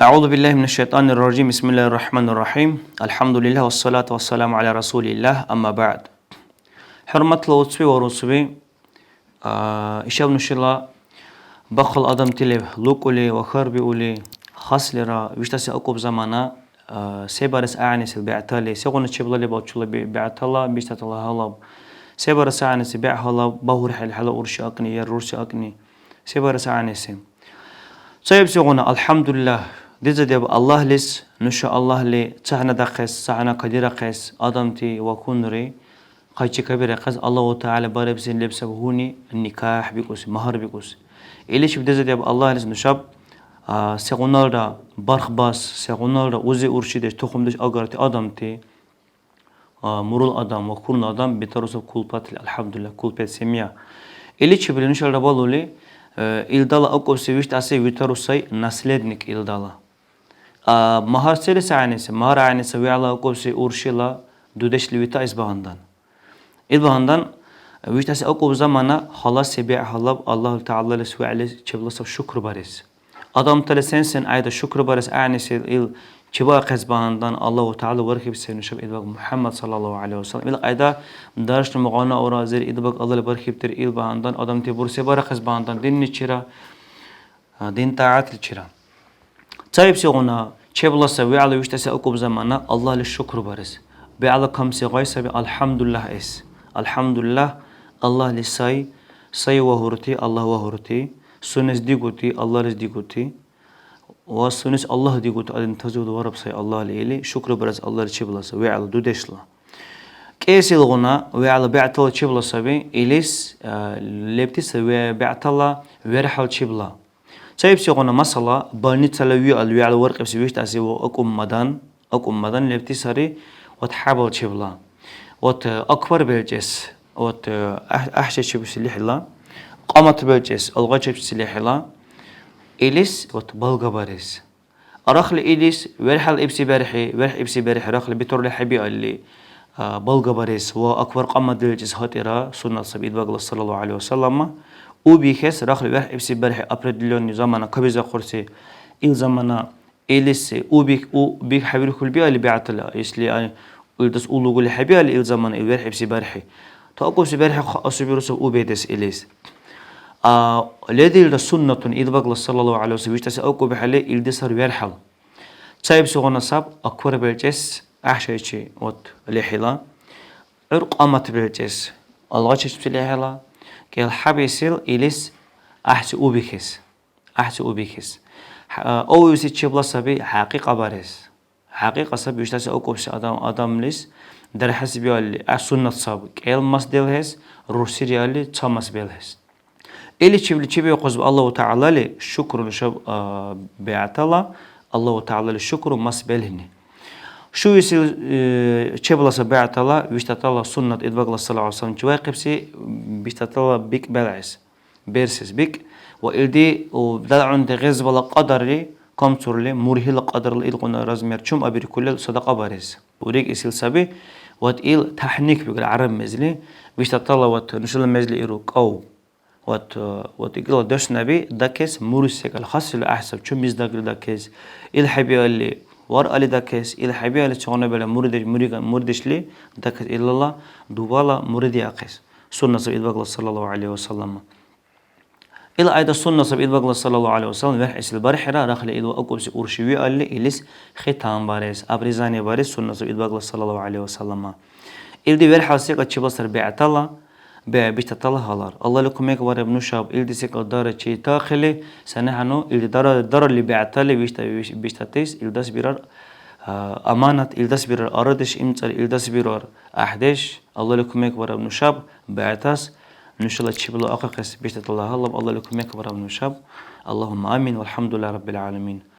أعوذ بالله من الشيطان الرجيم بسم الله الرحمن الرحيم الحمد لله والصلاة والسلام على رسول الله أما بعد حرمت لوتسبي ورسبي إشاب نشلا بخل أدم تلي لوكولي وخربي أولي خاصلرا ويشتسي أكوب زمانا سيبارس أعنيس البيعتالي سيغون تشبلا لي بوتشلا بيعتالا بيشتتلا هلا سيبارس أعنيس بيع هلا بهور حل حلا أورشي أكني يرورشي أكني سيبارس أعنيس سيب سيغونا الحمد لله ديزا ديب الله لس نشا الله لي تحنا دقس تحنا قدير قس أدمتي وكونري قايتي كبير قس الله تعالى باربسين لبسه هوني النكاح بيكوس مهر بيكوس إليش بديزا ديب الله لس نشاب سيغونالدا برخباس سيغونالدا وزي أرشيدش تخمدش أغارتي أدمتي مرول أدم وكون أدم بترسب كولبات الحمد لله كولبات سميا إليش بلنشال ربالولي إلدالا أكو سويشت أسي ويتروسي نسلدنك إلدالا مهار سيرس عنيس مهار عنيس ويعلا أكو سي أورشيلا دودش لويتا إزباندان إزباندان ويشت أسي أكو زمانا خلاص سبيع حلب الله تعالى لسوي عليه شبلص شكر بارس أدم تلسنسن أيضا شكر بارس عنيس إل شبا قزباندان الله تعالى وركب سين شب إدباق محمد صلى الله عليه وسلم إل أيضا دارش مغانا أورا زير إدباق الله بركب تر إل باندان أدم تبور سبارة قزباندان دين نشرا دين طاعات الشرا طيب سيغونا شبلص ويعلى ويشتسي أكوب زمانا الله للشكر بارس بيعلى كم سيغايسة الحمد لله إس الحمد لله الله لساي ساي وهورتي الله وهورتي سنس ديغوتي الله رز ديغوتي وسنس الله ديغوتي أدن تزود ورب ساي الله ليلي شكر بارس الله لشبلص ويعلى دودشلا كيس الغنا ويعلى بيعتلا شبلص بي إليس لبتس ويعتلا ويرحل شبلا طيب سيغونا مسألة بانيتلا ويعلى ورقب سويشت أسي وأكم مدن لبتساري وتحابل شبلا وت أكبر بلجس وت أحشى شبس اللحلا قامت بلجس ألغى شبس اللحلا إليس وت بلغ باريس أرخل إليس ورحل إبسي بارحي رخل بتور لحبي اللي بلغ باريس وأكبر قامت بلجس هاترا سنة سبيد بغل صلى الله عليه وسلم وبيخس رخل ورح إبسي بارحي أبردلون زمانا كبيزة خرسي إل زمانا إليس وبيك حبير كل بيئة اللي بيعتلا يسلي إلدس أولوغو لحبيئة اللي إل زمانا الورح إبسي بارحي تأكو إبسي بارحي أصبيروسو وبيدس إليس لدي السنة إذ بغل صلى الله عليه وسلم ويشتسي أكو بحالي إلدسر ويرحل تايب سوغنا صاب أكبر بلجس أحشيشي وات لحلا عرق أمت بلجس الله شبس لحلا كيل حبيسيل إليس أحسي أوبيكس أو يوسي تشبلا سبي حقيقة باريس حقيقة سبي يشتسي أكو بسي أدم ليس در حسبي اللي السنة صاب كيل مس ديلهس روسيري اللي تمس بيلهس إلي تشبي يقصب الله تعالى لي شكر لشب بيعتلا الله تعالى للشكر مس بيلهني شو يصير تشبلا سبيعتلا ويشتتلا سنة إدباغ صلى الله عليه وسلم جواقبسي بيشتتلا بيك بلعس بيرسس بيك وإلدي ودل عند غزب القدر لي كمتر لي مرهي القدر لي إلقنا رزمير شم أبير كل صدقة بارز وريك إسيل سبي وإل تحنيك بيقول عرب مزلي ويشتتلا نشل مزلي إروك أو وتقول درس نبي دكيس مرسك الخاص الأحسب شو مزدقل دكيس الحبي اللي ور على دكيس الحبي اللي شغلنا بلا مردش لي دكيس إلا الله دوبالا مردي أقيس سنة سبيل بقول صلى الله عليه وسلم إلى أيضا سنة سبيل بقول صلى الله عليه وسلم ورحس البرحرة رخل إلى أقوس أرشوي اللي إليس ختام باريس أبرزاني باريس سنة سبيل بقول صلى الله عليه وسلم إلدي ورحل سيقة شبصر بعتلا بيشتتلا هالار الله لكم يك ورب نشاب إلدي سيقة دارة شيء تاخلي سنحنو إلدي دار اللي بعتلا بيشتتيس إلداس بيرار أمانة إلداس بيرار أردش إمتر إلداس بيرار أحدش الله لكم يك ورب نشاب بعتاس نشلا تشبلا أقاقس بيشتتلا هالب الله لكم يك ورب نشاب اللهم آمين والحمد لله رب العالمين.